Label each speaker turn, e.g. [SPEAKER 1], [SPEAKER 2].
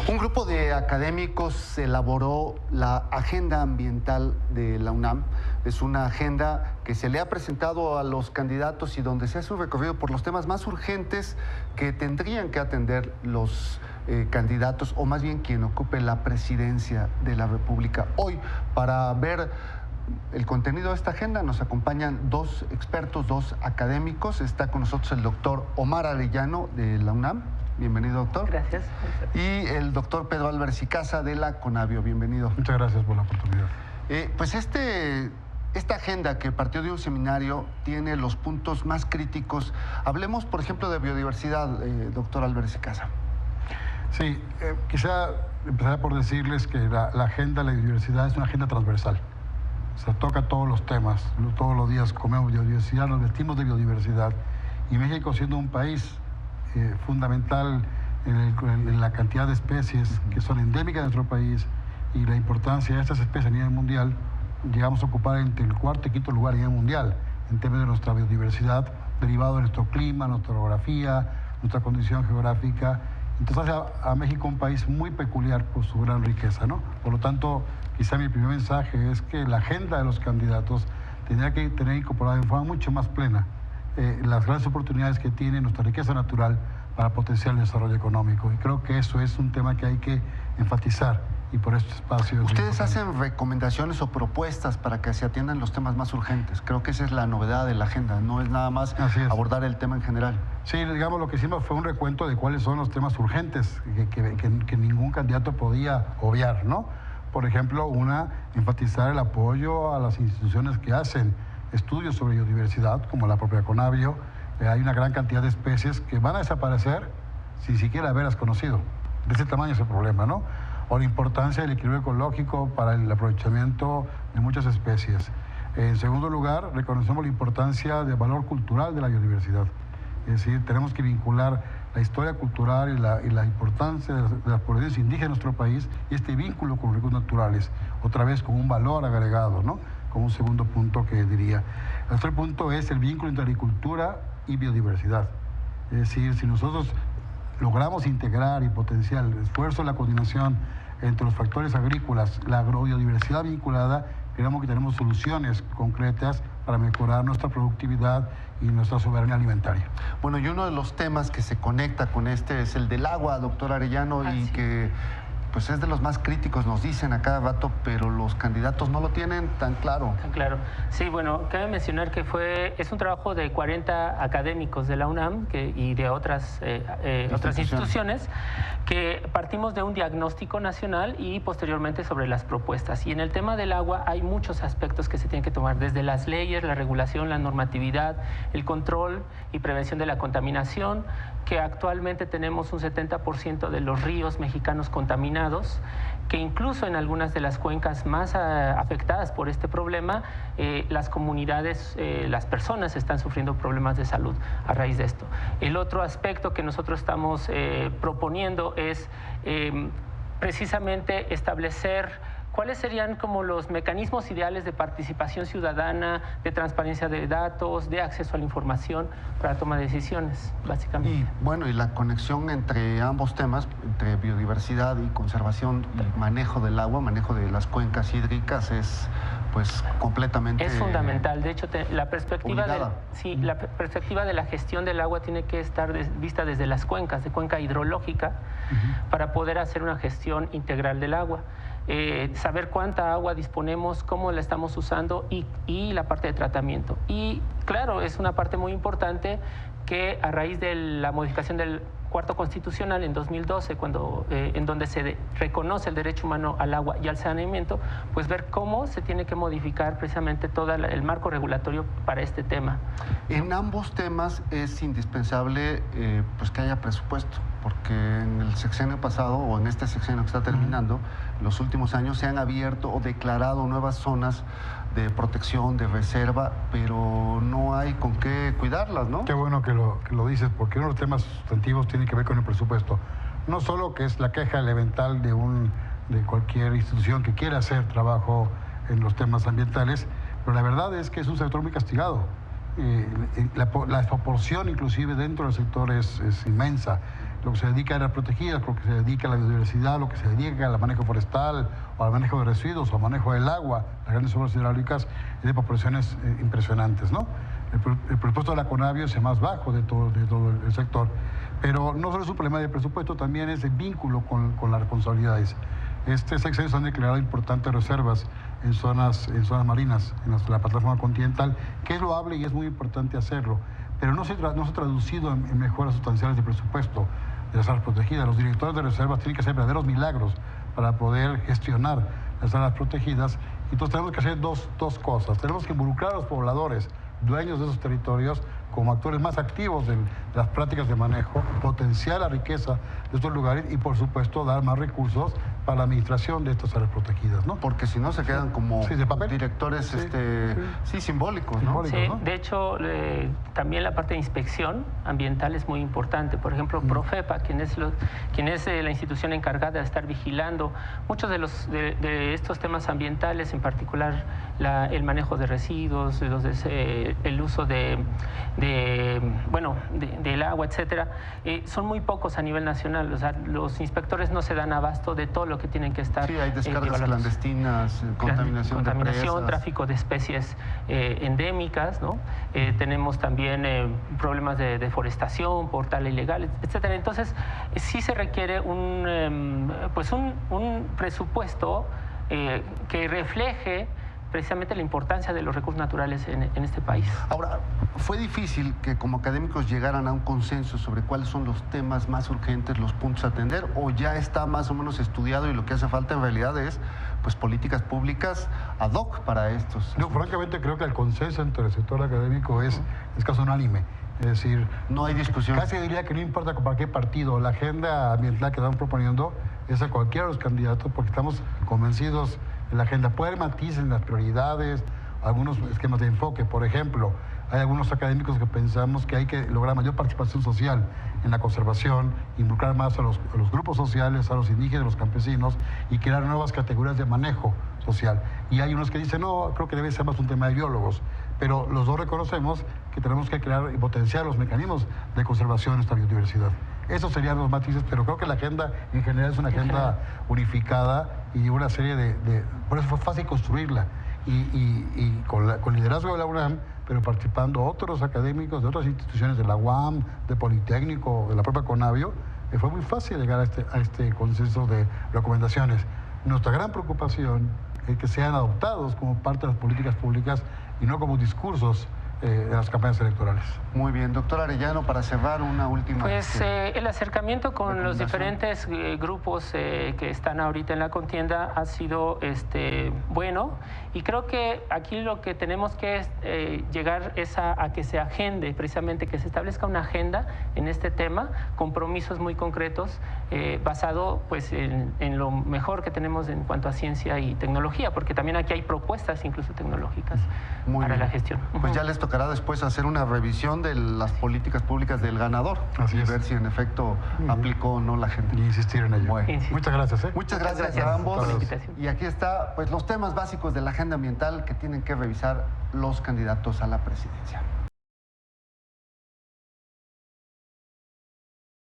[SPEAKER 1] Un grupo de académicos elaboró la agenda ambiental de la UNAM. Es una agenda que se le ha presentado a los candidatos y donde se hace un recorrido por los temas más urgentes que tendrían que atender los candidatos, o más bien quien ocupe la presidencia de la República. Hoy, para ver el contenido de esta agenda, nos acompañan dos expertos, dos académicos. Está con nosotros el doctor Omar Arellano de la UNAM. Bienvenido, doctor.
[SPEAKER 2] Gracias.
[SPEAKER 1] Y el doctor Pedro Álvarez y Casa de la Conavio. Bienvenido.
[SPEAKER 3] Muchas gracias por la oportunidad.
[SPEAKER 1] Pues esta agenda que partió de un seminario tiene los puntos más críticos. Hablemos, por ejemplo, de biodiversidad, doctor Álvarez y Casa.
[SPEAKER 3] Sí, quizá empezar por decirles que la agenda de la biodiversidad es una agenda transversal. Se toca todos los temas. Todos los días comemos biodiversidad, nos vestimos de biodiversidad. Y México, siendo un país fundamental en la cantidad de especies que son endémicas de nuestro país y la importancia de estas especies a nivel mundial, llegamos a ocupar entre el cuarto y quinto lugar a nivel mundial en términos de nuestra biodiversidad, derivado de nuestro clima, nuestra orografía, nuestra condición geográfica. Entonces hace a México un país muy peculiar por su gran riqueza, ¿no? Por lo tanto, quizá mi primer mensaje es que la agenda de los candidatos tendría que tener incorporada de forma mucho más plena las grandes oportunidades que tiene nuestra riqueza natural para potenciar el desarrollo económico. Y creo que eso es un tema que hay que enfatizar, y por este espacio...
[SPEAKER 1] ¿Ustedes hacen recomendaciones o propuestas para que se atiendan los temas más urgentes? Creo que esa es la novedad de la agenda, no es nada más abordar el tema en general. Sí,
[SPEAKER 3] digamos, lo que hicimos fue un recuento de cuáles son los temas urgentes que ningún candidato podía obviar, ¿no? Por ejemplo, enfatizar el apoyo a las instituciones que hacen estudios sobre biodiversidad, como la propia Conavio. Hay una gran cantidad de especies que van a desaparecer sin siquiera haberlas conocido. De ese tamaño es el problema, ¿no? O la importancia del equilibrio ecológico para el aprovechamiento de muchas especies. En segundo lugar, reconocemos la importancia del valor cultural de la biodiversidad. Es decir, tenemos que vincular la historia cultural y la importancia de las poblaciones indígenas de nuestro país y este vínculo con los recursos naturales, otra vez con un valor agregado, ¿no? Como un segundo punto que diría. El tercer punto es el vínculo entre agricultura y biodiversidad. Es decir, si nosotros logramos integrar y potenciar el esfuerzo de la coordinación entre los factores agrícolas, la agrobiodiversidad vinculada, creemos que tenemos soluciones concretas para mejorar nuestra productividad y nuestra soberanía alimentaria.
[SPEAKER 1] Bueno, y uno de los temas que se conecta con este es el del agua, doctor Arellano, y que pues es de los más críticos, nos dicen a cada rato, pero los candidatos no lo tienen tan claro.
[SPEAKER 2] Tan claro. Sí, bueno, cabe mencionar que es un trabajo de 40 académicos de la UNAM y de otras instituciones, que partimos de un diagnóstico nacional y posteriormente sobre las propuestas. Y en el tema del agua hay muchos aspectos que se tienen que tomar, desde las leyes, la regulación, la normatividad, el control y prevención de la contaminación, que actualmente tenemos un 70% de los ríos mexicanos contaminados, que incluso en algunas de las cuencas más afectadas por este problema, las comunidades, las personas están sufriendo problemas de salud a raíz de esto. El otro aspecto que nosotros estamos proponiendo es precisamente establecer cuáles serían como los mecanismos ideales de participación ciudadana, de transparencia de datos, de acceso a la información para toma de decisiones, básicamente.
[SPEAKER 1] Y bueno, y la conexión entre ambos temas, entre biodiversidad y conservación y manejo del agua, manejo de las cuencas hídricas, es pues completamente...
[SPEAKER 2] Es fundamental. De hecho, la perspectiva de la gestión del agua tiene que estar vista desde las cuencas, de cuenca hidrológica, para poder hacer una gestión integral del agua. Saber cuánta agua disponemos, cómo la estamos usando y la parte de tratamiento. Y claro, es una parte muy importante que a raíz de la modificación del Cuarto Constitucional en 2012, en donde se reconoce el derecho humano al agua y al saneamiento, pues ver cómo se tiene que modificar precisamente todo el marco regulatorio para este tema.
[SPEAKER 1] En ambos temas es indispensable pues que haya presupuesto, porque en el sexenio pasado o en este sexenio que está terminando, los últimos años se han abierto o declarado nuevas zonas de protección, de reserva, pero no hay con qué cuidarlas, ¿no?
[SPEAKER 3] Qué bueno que lo dices, porque uno de los temas sustantivos tiene que ver con el presupuesto. No solo que es la queja elemental de cualquier institución que quiera hacer trabajo en los temas ambientales, pero la verdad es que es un sector muy castigado. La desproporción inclusive dentro del sector es inmensa. lo que se dedica a áreas protegidas, lo que se dedica a la biodiversidad, lo que se dedica al manejo forestal, o al manejo de residuos, o al manejo del agua, las grandes obras hidráulicas, es de proporciones impresionantes, ¿no? El presupuesto de la Conavio es el más bajo de todo el sector. Pero no solo es un problema de presupuesto, también es de vínculo con las responsabilidades. Este sexenio se han declarado importantes reservas en zonas marinas, en la plataforma continental, que es loable y es muy importante hacerlo, pero no se ha traducido en mejoras sustanciales de presupuesto de las áreas protegidas. Los directores de reservas tienen que hacer verdaderos milagros para poder gestionar las áreas protegidas. Entonces tenemos que hacer dos cosas. Tenemos que involucrar a los pobladores, dueños de esos territorios, como actores más activos de las prácticas de manejo, potenciar la riqueza de estos lugares y, por supuesto, dar más recursos para la administración de estas áreas protegidas, ¿no?
[SPEAKER 1] Porque si no se quedan como directores simbólicos, ¿no?
[SPEAKER 2] Sí, ¿no? De hecho, también la parte de inspección ambiental es muy importante. Por ejemplo, Profepa, quien es la institución encargada de estar vigilando muchos de estos temas ambientales, en particular el manejo de residuos, el uso del agua, etcétera, son muy pocos a nivel nacional. O sea, los inspectores no se dan abasto de todo lo que tienen que estar.
[SPEAKER 1] Sí, hay descargas clandestinas, contaminación de presas,
[SPEAKER 2] tráfico de especies endémicas, ¿no? Tenemos también problemas de deforestación por tala ilegal, etcétera. Entonces, sí se requiere un presupuesto que refleje precisamente la importancia de los recursos naturales en este país.
[SPEAKER 1] Ahora, ¿fue difícil que como académicos llegaran a un consenso sobre cuáles son los temas más urgentes, los puntos a atender, o ya está más o menos estudiado y lo que hace falta en realidad es políticas públicas ad hoc para estos?
[SPEAKER 3] No, francamente creo que el consenso entre el sector académico es casi unánime. Es decir,
[SPEAKER 1] no hay discusión.
[SPEAKER 3] Casi diría que no importa para qué partido, la agenda ambiental que estamos proponiendo es a cualquiera de los candidatos, porque estamos convencidos en la agenda. Puede haber matices en las prioridades, algunos esquemas de enfoque. Por ejemplo, hay algunos académicos que pensamos que hay que lograr mayor participación social en la conservación, involucrar más a los grupos sociales, a los indígenas, a los campesinos y crear nuevas categorías de manejo social. Y hay unos que dicen, no, creo que debe ser más un tema de biólogos. Pero los dos reconocemos que tenemos que crear y potenciar los mecanismos de conservación de esta biodiversidad. Esos serían los matices, pero creo que la agenda en general es una agenda unificada y una serie por eso fue fácil construirla. Y con liderazgo de la UNAM, pero participando otros académicos de otras instituciones, de la UAM, de Politécnico, de la propia Conavio, fue muy fácil llegar a este consenso de recomendaciones. Nuestra gran preocupación es que sean adoptados como parte de las políticas públicas y no como discursos de las campañas electorales.
[SPEAKER 1] Muy bien, doctor Arellano, para cerrar una última...
[SPEAKER 2] el acercamiento con los diferentes grupos que están ahorita en la contienda ha sido bueno, y creo que aquí lo que tenemos que llegar es a que se agende, precisamente que se establezca una agenda en este tema, compromisos muy concretos, basado pues en lo mejor que tenemos en cuanto a ciencia y tecnología, porque también aquí hay propuestas incluso tecnológicas para la gestión.
[SPEAKER 1] Pues ya les tocará después hacer una revisión de las políticas públicas del ganador y ver si en efecto aplicó o no la gente.
[SPEAKER 3] Y insistir en ello. Bueno, muchas gracias.
[SPEAKER 1] Muchas gracias a ambos. Y aquí está pues los temas básicos de la agenda ambiental que tienen que revisar los candidatos a la presidencia.